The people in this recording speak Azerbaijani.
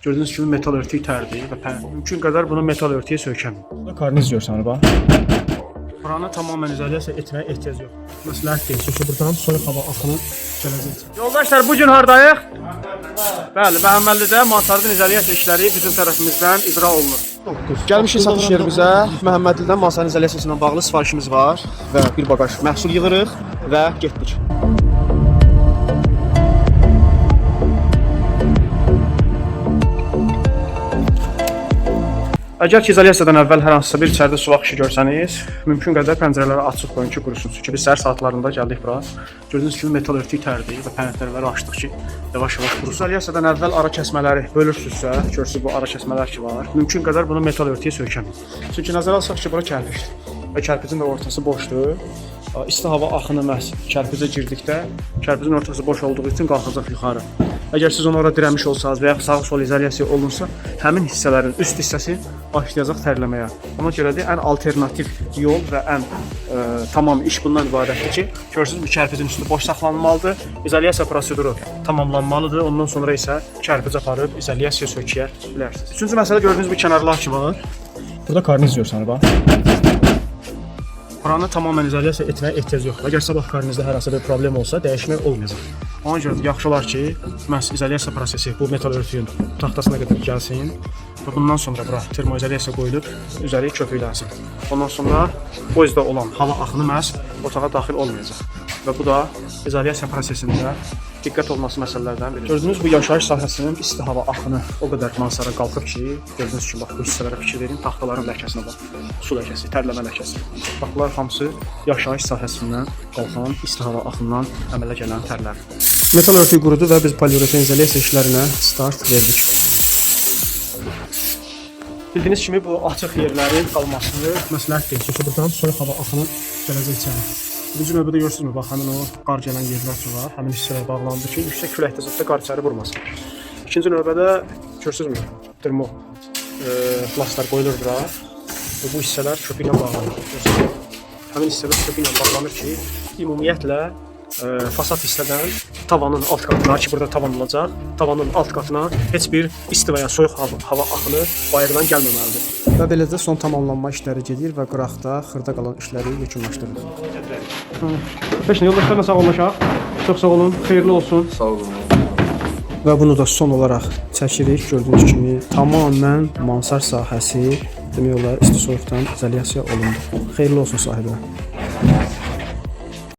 Gördüyünüz kimi metal örtüyü tərdir və mümkün qədər bunu metal örtüyə söykəmin. Karniz görsən bax. Buranı tamamilə izolyasiya etməyə ehtiyac yox. Məsləhət deyil ki, buradan soyuq hava axını gələcək. Yoldaşlar, bu gün hardayıq? Bəli, Məhəmmədlidə mansardın izolyasiya işləri bizim tərəfimizdən icra olunur. Gəlmişik satış yerimizə. Məhəmmədlidən mansardın izolyasiyası ilə bağlı sifarişimiz var və bir baqaj məhsul yığırıq və getdik. Əgər ki, izolyasiyadan əvvəl hər hansısa bir içəridə sulaq işi görsəniz, mümkün qədər pəncərələri açıq qoyun ki, qurusun. Çünki biz səhər saatlarında gəldik bura. Gördüyünüz kimi metal örtüyü tərdir və pəncərələri açdıq ki, yavaş-yavaş qurusun. İzolyasiyadan əvvəl ara kəsmələri bölürsünüzsə, görürsünüz bu ara kəsmələr ki var. Mümkün qədər bunu metal örtüyə söykəmin. Çünki nəzərə alsaq ki, bura kərpicdir və kərpicin də ortası boşdur. İsti hava axını məhz kərpicə girdikdə, kərpicin ortası boş olduğu üçün qalxacaq yuxarı. Əgər siz onu ora dirəmiş olsanız və ya sağ-sol izolyasiya olunsa, həmin hissələrin üst hissəsi başlayacaq tərləməyə. Ona görə də ən alternativ yol və ən tamam iş bundan ibarətdir ki, görürsünüz bu kərpicin üstü boş saxlanılmalıdır. İzolyasiya proseduru tamamlanmalıdır. Ondan sonra isə kərpic aparıb izolyasiya söküyə bilərsiniz. Üçüncü məsələ gördüyünüz bu kənarlar ki var. Burada karniz görsən bax. Buranı tamamilə izolyasiya etməyə ehtiyac yoxdur. Əgər sabah karnizdə hər hansı bir problem olsa, dəyişmək olmayacaq. Ona görə də yaxşı olar ki, məhz izolyasiya prosesi bu metal örtüyün taxtasına qədər gəlsin və bundan sonra bura termoizolyasiya qoyulub üzəri köpüklənsin. Ondan sonra bozda olan hava axını məhz otağa daxil olmayacaq. Və bu da izolyasiya prosesində diqqət olması məsələlərdən biridir. Gördüyünüz bu yaşayış sahəsinin isti hava axını o qədər mansara qalxıb ki, gördüyünüz kimi bax bu hissələrə fikir verin, taxtaların ləkəsinə bax. Su ləkəsi, tərləmə ləkəsi. Bax bunlar hamısı yaşayış sahəsindən qalxan isti hava axınından əmələ gələn tərlər. Metal örtüyü qurudu və biz poliureten izolyasiya işlərinə start verdik. Bildiyiniz kimi bu açıq yerlərin qalması məsləhət deyil ki, buradan soyuq hava axını gələcək içəri. Birinci növbədə görürsünüzmü, bax həmin o qar gələn yerlər ki var, həmin hissələr bağlandı ki, yüksək külək tezlikdə qar içəri vurmasın. İkinci növbədə görürsünüzmü, termo plastlar qoyulur bura və bu hissələr köpüklə bağlanır. Həmin hissələr köpüklə bağlanır ki, ümumiyyətlə fasad hissədən tavanın alt qatına ki, burada tavan olacaq, tavanın alt qatına heç bir isti və ya soyuq hava axını bayırdan gəlməməlidir. Və beləcə son tamamlanma işləri gedir və qıraqda xırda qalan işləri yekunlaşdırılır. Beşinci yoldaşlarla sağollaşaq. Çox sağ olun, xeyirli olsun. Sağ olun. Və bunu da son olaraq çəkirik. Gördüyünüz kimi tamamən mansar sahəsi demək olar isti soyuqdan izolyasiya olundu. Xeyirli olsun sahibə.